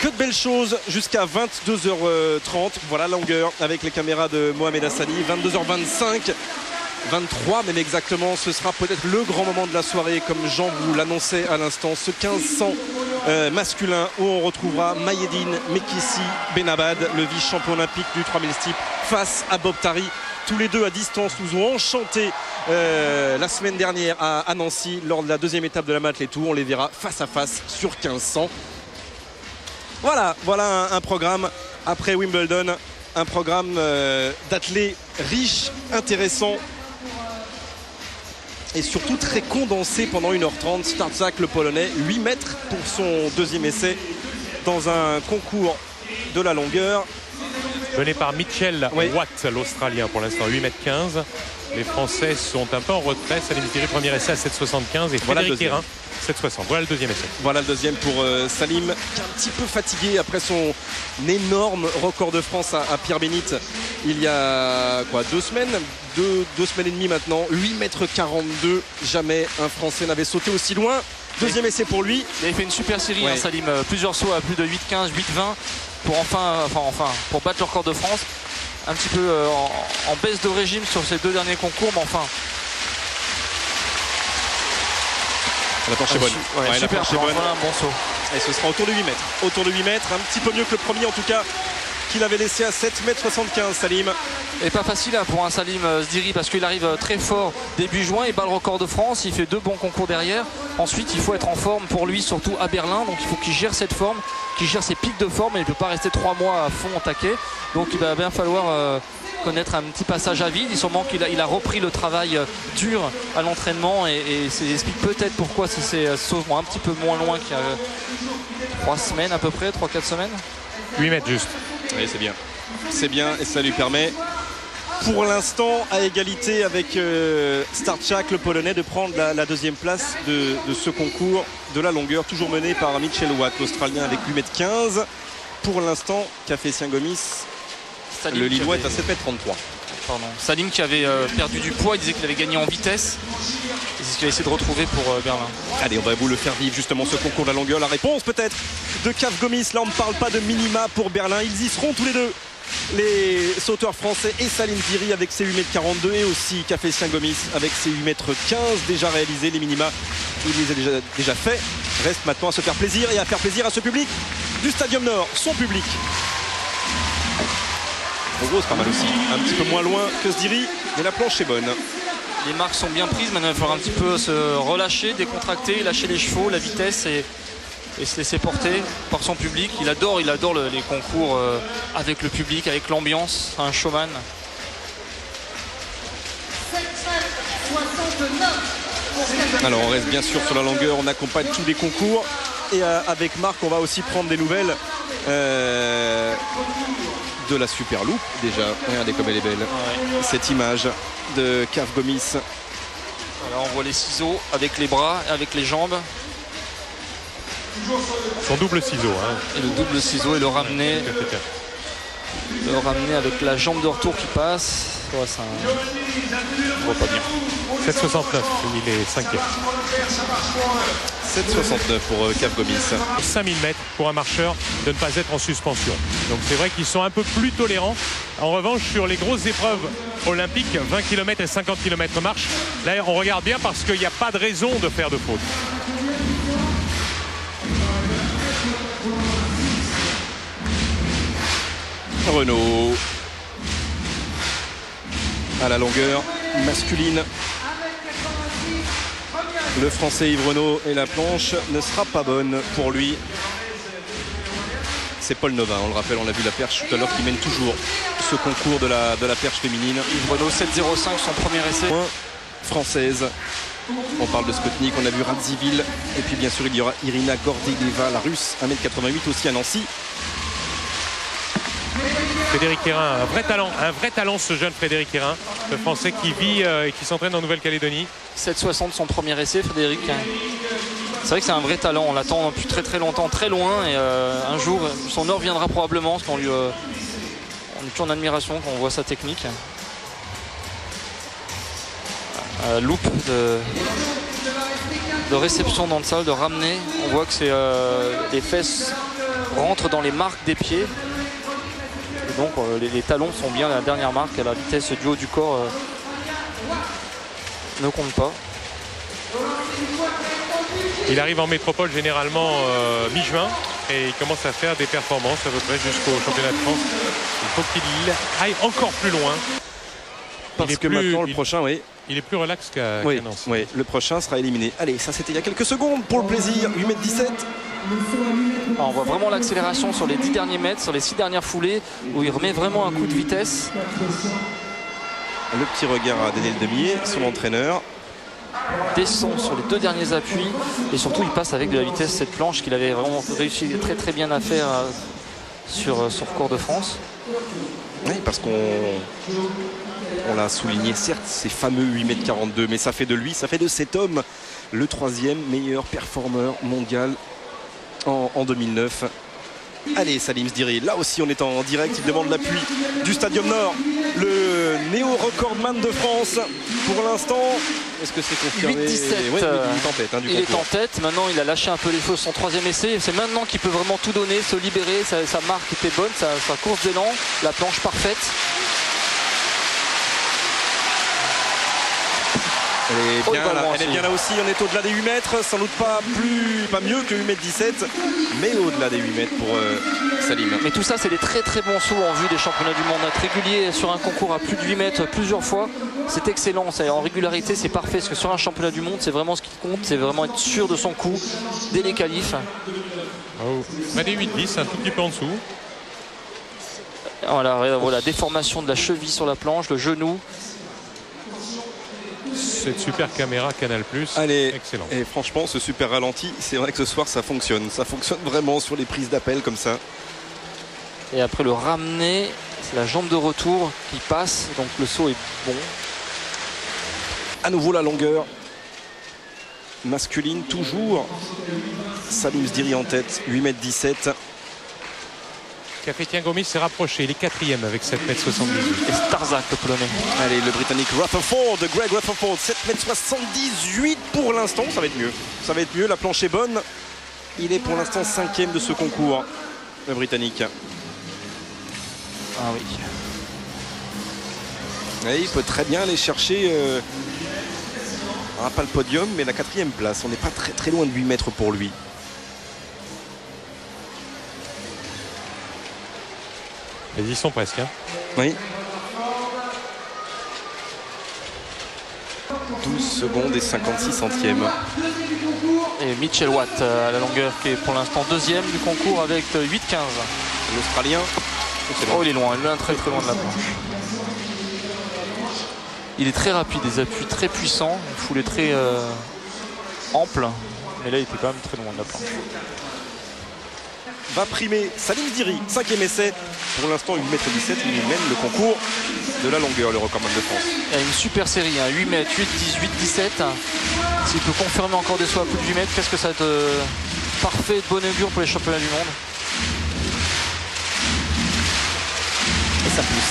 Que de belles choses jusqu'à 22h30. Voilà la longueur avec les caméras de Mohamed Hassani. 22h25. 23 même exactement, ce sera peut-être le grand moment de la soirée comme Jean vous l'annonçait à l'instant, ce 1500 masculin où on retrouvera Maïeddine Mekissi Benabad, le vice-champion olympique du 3000 steeple face à Bob Tari. Tous les deux à distance nous ont enchanté la semaine dernière à Nancy lors de la deuxième étape de la Matelot Tour. On les verra face à face sur 1500. Voilà un programme après Wimbledon, un programme d'athlètes riche, intéressant et surtout très condensé pendant 1h30. Starczak, le Polonais, 8 mètres pour son deuxième essai dans un concours de la longueur. Mené par Mitchell Watt, l'Australien pour l'instant, 8,15 m. Les Français sont un peu en retrait. Salim Thierry, premier essai à 7,75 et Frédéric Guérin, 7,60. Voilà le deuxième essai. Voilà le deuxième pour Salim, qui est un petit peu fatigué après son énorme record de France à Pierre-Bénite il y a 2 semaines, deux semaines et demie maintenant. 8,42 m. Jamais un Français n'avait sauté aussi loin. Deuxième essai pour lui. Il avait fait une super série, Salim, plusieurs sauts à plus de 8,15, 8,20 pour pour battre le record de France. Un petit peu en baisse de régime sur ces 2 derniers concours, mais enfin. La planche est bonne. Super, voilà un bon saut. Et ce sera autour de 8 mètres. Autour de 8 mètres, un petit peu mieux que le premier en tout cas, qu'il avait laissé à 7,75 m, Salim. Et pas facile pour un Salim Sdiri parce qu'il arrive très fort début juin, il bat le record de France, il fait 2 bons concours derrière. Ensuite il faut être en forme pour lui, surtout à Berlin, donc il faut qu'il gère cette forme, qu'il gère ses pics de forme, et il ne peut pas rester 3 mois à fond au taquet. Donc il va bien falloir connaître un petit passage à vide. Il sûrement qu'il a repris le travail dur à l'entraînement et ça explique peut-être pourquoi ces sauts vont un petit peu moins loin qu'il y a 3 semaines à peu près, 3-4 semaines. 8 mètres juste. Oui, c'est bien. C'est bien et ça lui permet pour l'instant à égalité avec Starczak, le Polonais, de prendre la deuxième place de ce concours de la longueur, toujours mené par Mitchell Watt, l'Australien, avec 8,15 m. Pour l'instant, Café Saint-Gomis, le Lillois est à 7,33 m. Pardon. Salim qui avait perdu du poids, il disait qu'il avait gagné en vitesse. C'est ce qu'il a essayé de retrouver pour Berlin. Allez, on va vous le faire vivre justement ce concours de la longueur. La réponse peut-être de Caf Gomis. Là on ne parle pas de minima pour Berlin. Ils y seront tous les deux, les sauteurs français, et Salim Sdiri avec ses 8,42 m et aussi Café Saint-Gomis avec ses 8,15 m déjà réalisés. Les minima, il les a déjà fait. Reste maintenant à se faire plaisir et à faire plaisir à ce public du Stadium Nord, son public. Gros, c'est pas mal aussi, un petit peu moins loin que Sdiri, mais la planche est bonne. Les marques sont bien prises, maintenant il va falloir un petit peu se relâcher, décontracter, lâcher les chevaux, la vitesse et se laisser porter par son public. Il adore les concours avec le public, avec l'ambiance, un showman. Alors on reste bien sûr sur la longueur, on accompagne tous les concours et avec Marc on va aussi prendre des nouvelles de la Super Loupe déjà. Regardez comme elle est belle, cette image de Caf Gomis. Voilà, on voit les ciseaux avec les bras, avec les jambes. Son double ciseau. Et le double ciseau et le ramener. Le ramener avec la jambe de retour qui passe. Ouais, on voit pas bien. 7,69, il est 5e. 7,69 pour Caf Gomis. 5000 mètres pour un marcheur de ne pas être en suspension. Donc c'est vrai qu'ils sont un peu plus tolérants. En revanche, sur les grosses épreuves olympiques, 20 km et 50 km marche, là on regarde bien parce qu'il n'y a pas de raison de faire de faute. Renaud à la longueur masculine. Le Français Yves Renaud, et la planche ne sera pas bonne pour lui. C'est Paul Novin, on le rappelle, on l'a vu la perche tout à l'heure, qui mène toujours ce concours de la perche féminine. Yves Renaud 7,05 son premier essai. Française. On parle de Sputnik, on a vu Radzivil, et puis bien sûr il y aura Irina Gordeeva, la russe, 1,88 m aussi à Nancy. Frédéric Guérin, un vrai talent ce jeune Frédéric Guérin, le Français qui vit et qui s'entraîne en Nouvelle-Calédonie. 7,60 son premier essai, Frédéric. C'est vrai que c'est un vrai talent, on l'attend depuis très longtemps, très loin, et un jour son heure viendra probablement, parce qu'on lui on est toujours en admiration quand on voit sa technique. Loupe de réception dans le salle, de ramener, on voit que c'est les fesses rentre dans les marques des pieds. Et donc les talons sont bien la dernière marque. À la vitesse du haut du corps ne compte pas. Il arrive en métropole généralement mi-juin et il commence à faire des performances à peu près jusqu'au championnat de France. Il faut qu'il aille encore plus loin. Parce que maintenant le prochain, oui. Il est plus relax qu'à Nancy. Oui, le prochain sera éliminé. Allez, ça c'était il y a quelques secondes pour le plaisir. 8,17 m. On voit vraiment l'accélération sur les 10 derniers mètres, sur les 6 dernières foulées, où il remet vraiment un coup de vitesse. Le petit regard à Daniel Demier, son entraîneur. Descend sur les 2 derniers appuis et surtout il passe avec de la vitesse cette planche qu'il avait vraiment réussi très très bien à faire sur Record de France. Oui, parce qu'on l'a souligné, certes ces fameux 8,42 m, mais ça fait de lui, ça fait de cet homme le 3e meilleur performeur mondial en 2009. Allez, Salim Sdiri, là aussi on est en direct, il demande l'appui du Stadium Nord, le néo-recordman de France pour l'instant. Est-ce que c'est confirmé? 8,17. Oui, il est en tête, il est en tête, maintenant il a lâché un peu les feux sur son 3e essai, c'est maintenant qu'il peut vraiment tout donner, se libérer, sa marque était bonne, sa course d'élan, la planche parfaite. Elle est bien là aussi, on est au-delà des 8 mètres, sans doute pas mieux que 8,17 m, mais au-delà des 8 mètres pour Salim. Mais tout ça, c'est des très très bons sauts en vue des championnats du monde. Être régulier sur un concours à plus de 8 mètres plusieurs fois, c'est excellent. En régularité, c'est parfait, parce que sur un championnat du monde, c'est vraiment ce qui compte, c'est vraiment être sûr de son coup dès les qualifs. Oh. Bah, des 8-10, un tout petit peu en dessous. Voilà, déformation de la cheville sur la planche, le genou. Cette super caméra Canal+, allez, excellent. Et franchement, ce super ralenti, c'est vrai que ce soir ça fonctionne vraiment sur les prises d'appel comme ça. Et après le ramener, c'est la jambe de retour qui passe, donc le saut est bon. À nouveau la longueur masculine, toujours Salim Sdiri en tête, 8,17 m. Kafetien Gomis s'est rapproché, il est 4e avec 7,78 m. Et Starzak, le Polonais. Allez, le Britannique Greg Rutherford, 7,78 m pour l'instant. Ça va être mieux, la planche est bonne. Il est pour l'instant 5e de ce concours, le Britannique. Ah oui. Et il peut très bien aller chercher, pas le podium, mais la 4e place. On n'est pas très très loin de 8 mètres pour lui. Ils y sont presque. Hein. Oui. 12 secondes et 56 centièmes. Et Mitchell Watt à la longueur qui est pour l'instant 2e du concours avec 8,15. L'Australien. Oh, il est loin, il est très très loin de la planche. Il est très rapide, des appuis très puissants, une foulée très ample. Mais là, il était quand même très loin de la planche. Va primer Salim Sdiri, 5e essai. Pour l'instant, 8,17 m, il mène le concours de la longueur, le recordman de France. Il y a une super série, 8 mètres, 8, 18, 17. S'il peut confirmer encore des sauts à plus de 8 mètres, qu'est-ce que ça va être parfait et de bon augure pour les championnats du monde.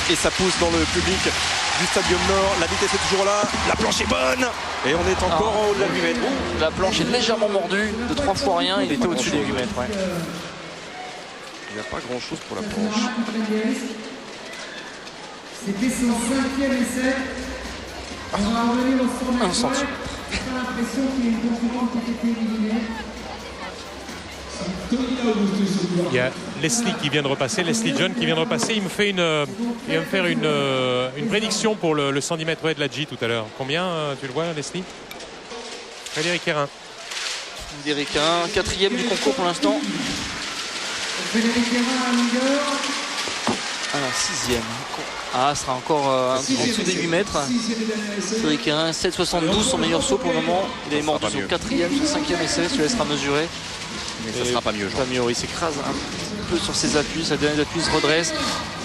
Et ça pousse dans le public du Stadium Nord. La vitesse est toujours là, la planche est bonne. Et on est encore en haut de la 8 mètres. La planche est légèrement mordue, de 3 fois rien, il était au-dessus des 8 mètres. Ouais. Il n'y a pas grand chose pour la planche. C'était son 5e essai. On va revenir au sommet. 1 centimètre. J'ai pas l'impression qu'il y ait une concurrente qui a été éliminée. Il y a Leslie qui vient de repasser, Leslie John qui vient de repasser. Il va me faire une prédiction pour le 110 mètres de la G tout à l'heure. Combien tu le vois, Leslie? Frédéric Hérin. Frédéric Hérin, 4e du concours pour l'instant. Frédéric Hérin à longueur. Alors 6e. Ah, ce sera encore en dessous des 8 mètres. Frédéric Hérin, 7,72, son meilleur saut pour le moment. Il est mort de son 4e, son 5e essai, celui-là sera mesuré. Mais ça sera pas mieux, Pas mieux, il s'écrase un petit peu sur ses appuis, sa dernière appui se redresse.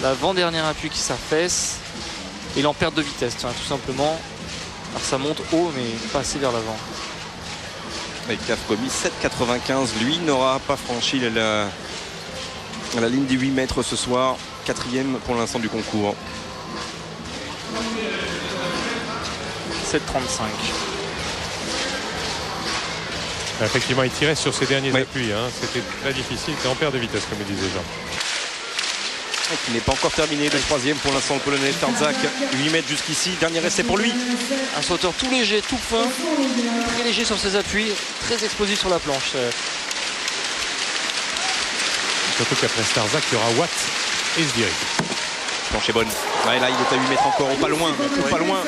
L'avant-dernier appui qui s'affaisse. Il est en perte de vitesse, tout simplement. Alors ça monte haut, mais pas assez vers l'avant. Et Kaf Gomis, 7,95. Lui n'aura pas franchi la ligne des 8 mètres ce soir. 4e pour l'instant du concours. 7,35. Effectivement, il tirait sur ses derniers appuis. Hein. C'était très difficile. Il était en perte de vitesse, comme le disait Jean. Qui n'est pas encore terminé. Le troisième pour l'instant, le Polonais Tarzak. 8 mètres jusqu'ici. Dernier essai pour lui. Un sauteur tout léger, tout fin, très léger sur ses appuis, très explosif sur la planche. Surtout qu'après Tarzak, il y aura Watt et Sdiri. Planche est bonne. Ouais, là, il est à 8 mètres encore, ou pas loin. Pas loin.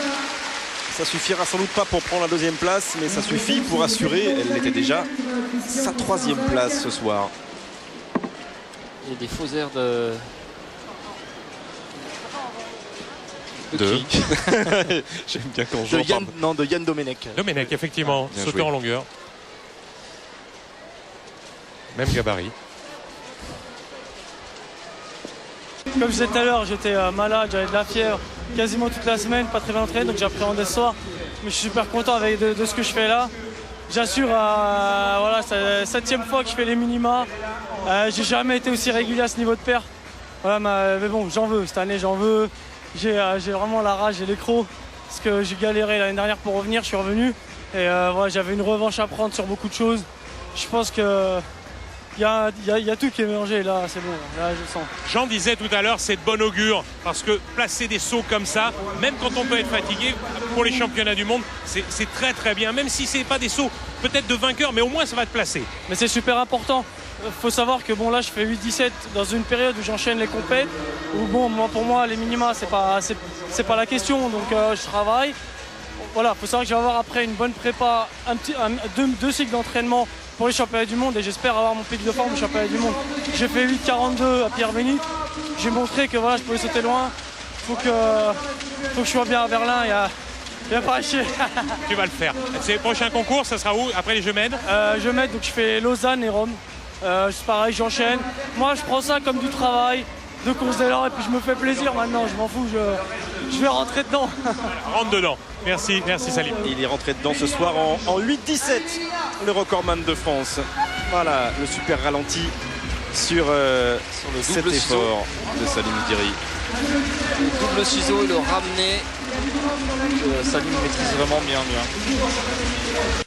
Ça suffira sans doute pas pour prendre la deuxième place, mais ça suffit pour assurer, elle l'était déjà, sa troisième place ce soir. Il y a des faux airs de... Qui J'aime bien quand je de Yann Domenech. Domenech, effectivement, bien sauteur joué. en longueur. Même gabarit. Comme je disais tout à l'heure, j'étais malade, j'avais de la fièvre quasiment toute la semaine, pas très bien entraîné, donc j'appréhendais ce soir. Mais je suis super content de ce que je fais là. J'assure, voilà, c'est la 7e fois que je fais les minima. J'ai jamais été aussi régulier à ce niveau de paire. Voilà, mais bon, j'en veux, cette année j'en veux. J'ai vraiment la rage et l'écro. Parce que j'ai galéré l'année dernière pour revenir, je suis revenu. Et voilà, j'avais une revanche à prendre sur beaucoup de choses. Je pense que il y a tout qui est mélangé là, c'est bon, là je le sens. Jean disait tout à l'heure, c'est de bon augure, parce que placer des sauts comme ça, même quand on peut être fatigué, pour les championnats du monde, c'est très très bien. Même si c'est pas des sauts peut-être de vainqueur, mais au moins ça va te placer. Mais c'est super important. Faut savoir que bon là je fais 8-17 dans une période où j'enchaîne les compètes, où bon pour moi les minima c'est pas la question, donc je travaille. Voilà, faut savoir que je vais avoir après une bonne prépa, deux cycles d'entraînement pour les championnats du monde et j'espère avoir mon pic de forme au championnat du monde. J'ai fait 8,42 à Pierre-Bénite. J'ai montré que voilà, je pouvais sauter loin. Faut que je sois bien à Berlin. Il n'y a pas à chier. Tu vas le faire. Le prochain concours, ça sera où après les Jeux Med? Je mets, donc je fais Lausanne et Rome. C'est pareil, j'enchaîne. Moi, je prends ça comme du travail, de course d'élan et puis je me fais plaisir maintenant. Je m'en fous, je vais rentrer dedans. Rentre dedans. Merci Salim. Il est rentré dedans ce soir en 8-17, le recordman de France. Voilà, le super ralenti sur cet effort de Salim Sdiri. Le double ciseau et le ramener, Salim maîtrise vraiment bien.